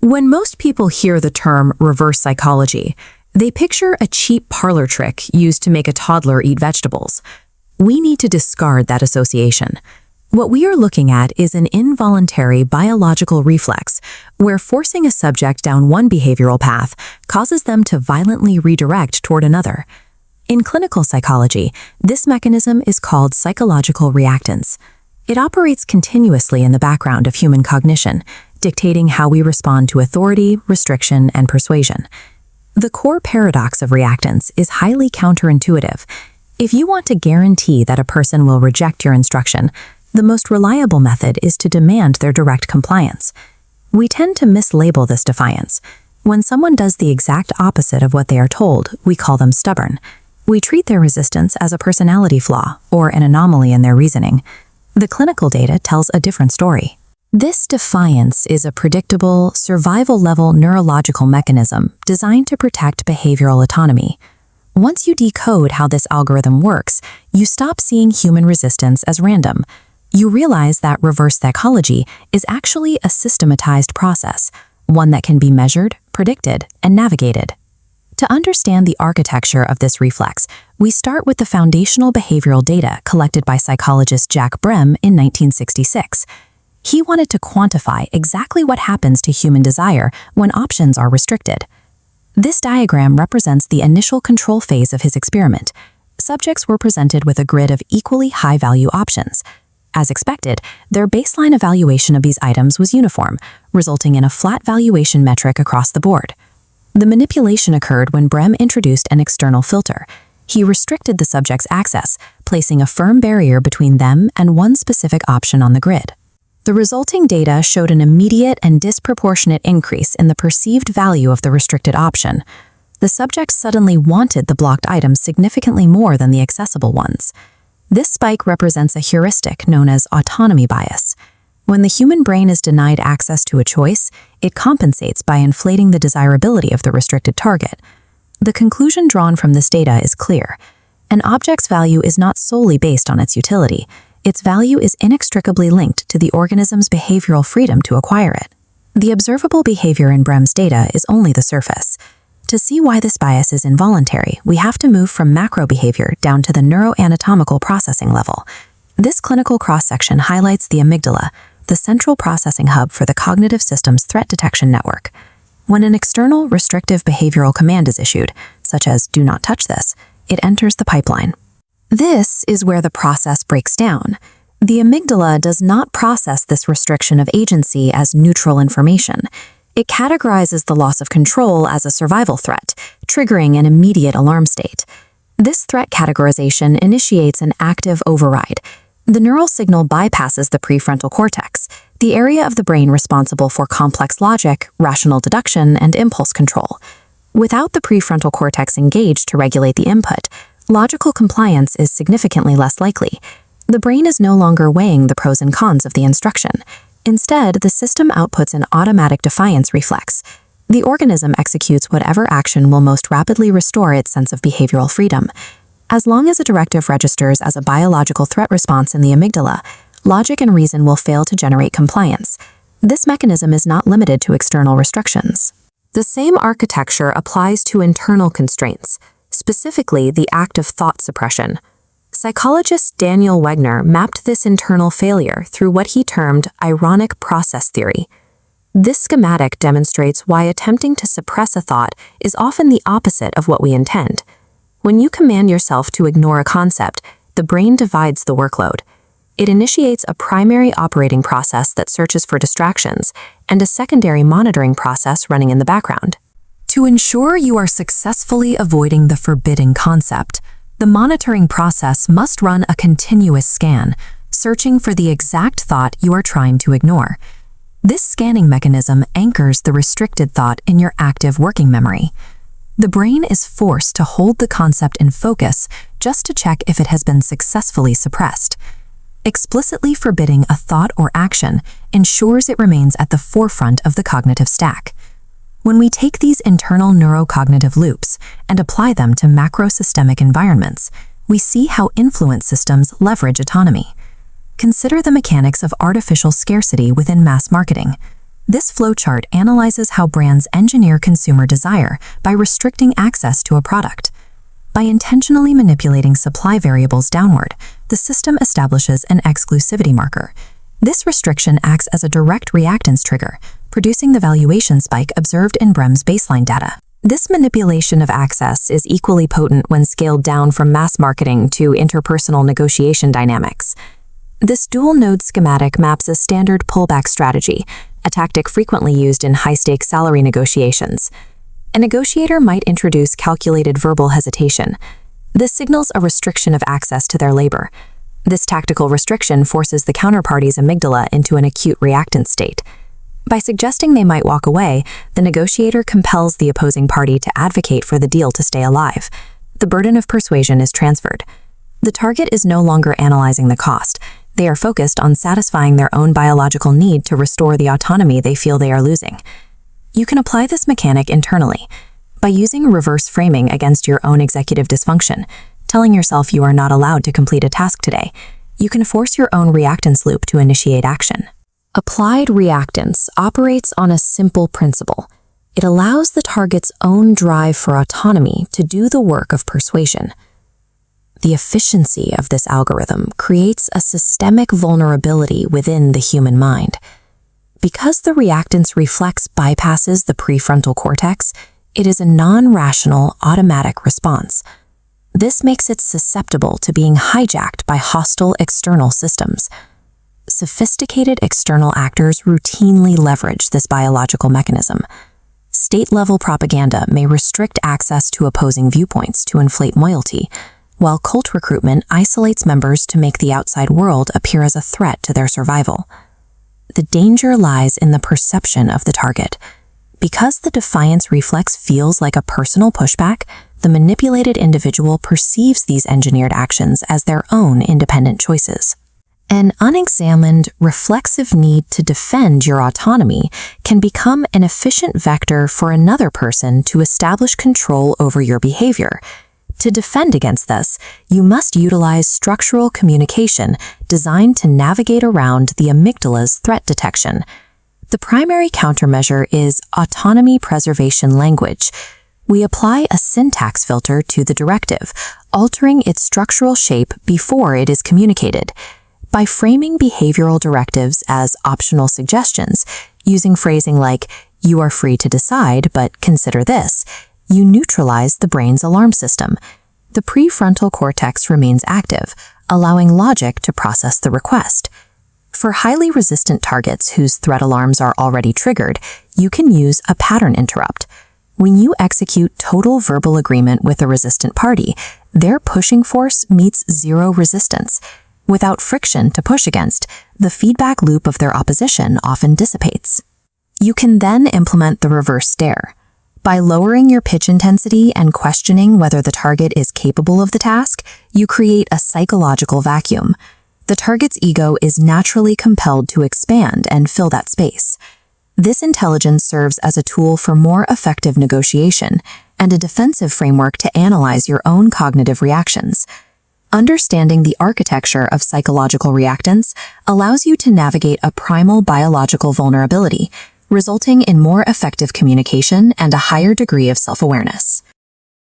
When most people hear the term reverse psychology, they picture a cheap parlor trick used to make a toddler eat vegetables. We need to discard that association. What we are looking at is an involuntary biological reflex where forcing a subject down one behavioral path causes them to violently redirect toward another. In clinical psychology, this mechanism is called psychological reactance. It operates continuously in the background of human cognition, dictating how we respond to authority, restriction, and persuasion. The core paradox of reactance is highly counterintuitive. If you want to guarantee that a person will reject your instruction, the most reliable method is to demand their direct compliance. We tend to mislabel this defiance. When someone does the exact opposite of what they are told, we call them stubborn. We treat their resistance as a personality flaw or an anomaly in their reasoning. The clinical data tells a different story. This defiance is a predictable, survival-level neurological mechanism designed to protect behavioral autonomy. Once you decode how this algorithm works, you stop seeing human resistance as random. You realize that reverse psychology is actually a systematized process, one that can be measured, predicted, and navigated. To understand the architecture of this reflex, we start with the foundational behavioral data collected by psychologist Jack Brehm in 1966. He wanted to quantify exactly what happens to human desire when options are restricted. This diagram represents the initial control phase of his experiment. Subjects were presented with a grid of equally high-value options. As expected, their baseline evaluation of these items was uniform, resulting in a flat valuation metric across the board. The manipulation occurred when Brehm introduced an external filter. He restricted the subject's access, placing a firm barrier between them and one specific option on the grid. The resulting data showed an immediate and disproportionate increase in the perceived value of the restricted option. The subject suddenly wanted the blocked items significantly more than the accessible ones. This spike represents a heuristic known as autonomy bias. When the human brain is denied access to a choice, it compensates by inflating the desirability of the restricted target. The conclusion drawn from this data is clear. An object's value is not solely based on its utility. Its value is inextricably linked to the organism's behavioral freedom to acquire it. The observable behavior in Brehm's data is only the surface. To see why this bias is involuntary, we have to move from macro behavior down to the neuroanatomical processing level. This clinical cross-section highlights the amygdala, the central processing hub for the cognitive system's threat detection network. When an external, restrictive behavioral command is issued, such as "do not touch this," it enters the pipeline. This is where the process breaks down. The amygdala does not process this restriction of agency as neutral information. It categorizes the loss of control as a survival threat, triggering an immediate alarm state. This threat categorization initiates an active override. The neural signal bypasses the prefrontal cortex, the area of the brain responsible for complex logic, rational deduction, and impulse control. Without the prefrontal cortex engaged to regulate the input, logical compliance is significantly less likely. The brain is no longer weighing the pros and cons of the instruction. Instead, the system outputs an automatic defiance reflex. The organism executes whatever action will most rapidly restore its sense of behavioral freedom. As long as a directive registers as a biological threat response in the amygdala, logic and reason will fail to generate compliance. This mechanism is not limited to external restrictions. The same architecture applies to internal constraints, specifically the act of thought suppression. Psychologist Daniel Wegner mapped this internal failure through what he termed ironic process theory. This schematic demonstrates why attempting to suppress a thought is often the opposite of what we intend. When you command yourself to ignore a concept, the brain divides the workload. It initiates a primary operating process that searches for distractions and a secondary monitoring process running in the background. To ensure you are successfully avoiding the forbidden concept, the monitoring process must run a continuous scan, searching for the exact thought you are trying to ignore. This scanning mechanism anchors the restricted thought in your active working memory. The brain is forced to hold the concept in focus just to check if it has been successfully suppressed. Explicitly forbidding a thought or action ensures it remains at the forefront of the cognitive stack. When we take these internal neurocognitive loops and apply them to macrosystemic environments, we see how influence systems leverage autonomy. Consider the mechanics of artificial scarcity within mass marketing. This flowchart analyzes how brands engineer consumer desire by restricting access to a product. By intentionally manipulating supply variables downward, the system establishes an exclusivity marker. This restriction acts as a direct reactance trigger, producing the valuation spike observed in Brehm's baseline data. This manipulation of access is equally potent when scaled down from mass marketing to interpersonal negotiation dynamics. This dual-node schematic maps a standard pullback strategy, a tactic frequently used in high-stakes salary negotiations. A negotiator might introduce calculated verbal hesitation. This signals a restriction of access to their labor. This tactical restriction forces the counterparty's amygdala into an acute reactance state. By suggesting they might walk away, the negotiator compels the opposing party to advocate for the deal to stay alive. The burden of persuasion is transferred. The target is no longer analyzing the cost. They are focused on satisfying their own biological need to restore the autonomy they feel they are losing. You can apply this mechanic internally by using reverse framing against your own executive dysfunction, telling yourself you are not allowed to complete a task today. You can force your own reactance loop to initiate action. Applied reactance operates on a simple principle. It allows the target's own drive for autonomy to do the work of persuasion. The efficiency of this algorithm creates a systemic vulnerability within the human mind. Because the reactance reflex bypasses the prefrontal cortex, it is a non-rational, automatic response. This makes it susceptible to being hijacked by hostile external systems. Sophisticated external actors routinely leverage this biological mechanism. State-level propaganda may restrict access to opposing viewpoints to inflate loyalty, while cult recruitment isolates members to make the outside world appear as a threat to their survival. The danger lies in the perception of the target. Because the defiance reflex feels like a personal pushback, the manipulated individual perceives these engineered actions as their own independent choices. An unexamined, reflexive need to defend your autonomy can become an efficient vector for another person to establish control over your behavior. To defend against this, you must utilize structural communication designed to navigate around the amygdala's threat detection. The primary countermeasure is autonomy preservation language. We apply a syntax filter to the directive, altering its structural shape before it is communicated. By framing behavioral directives as optional suggestions, using phrasing like, "You are free to decide, but consider this," you neutralize the brain's alarm system. The prefrontal cortex remains active, allowing logic to process the request. For highly resistant targets whose threat alarms are already triggered, you can use a pattern interrupt. When you execute total verbal agreement with a resistant party, their pushing force meets zero resistance. Without friction to push against, the feedback loop of their opposition often dissipates. You can then implement the reverse stare. By lowering your pitch intensity and questioning whether the target is capable of the task, you create a psychological vacuum. The target's ego is naturally compelled to expand and fill that space. This intelligence serves as a tool for more effective negotiation and a defensive framework to analyze your own cognitive reactions. Understanding the architecture of psychological reactance allows you to navigate a primal biological vulnerability, resulting in more effective communication and a higher degree of self-awareness.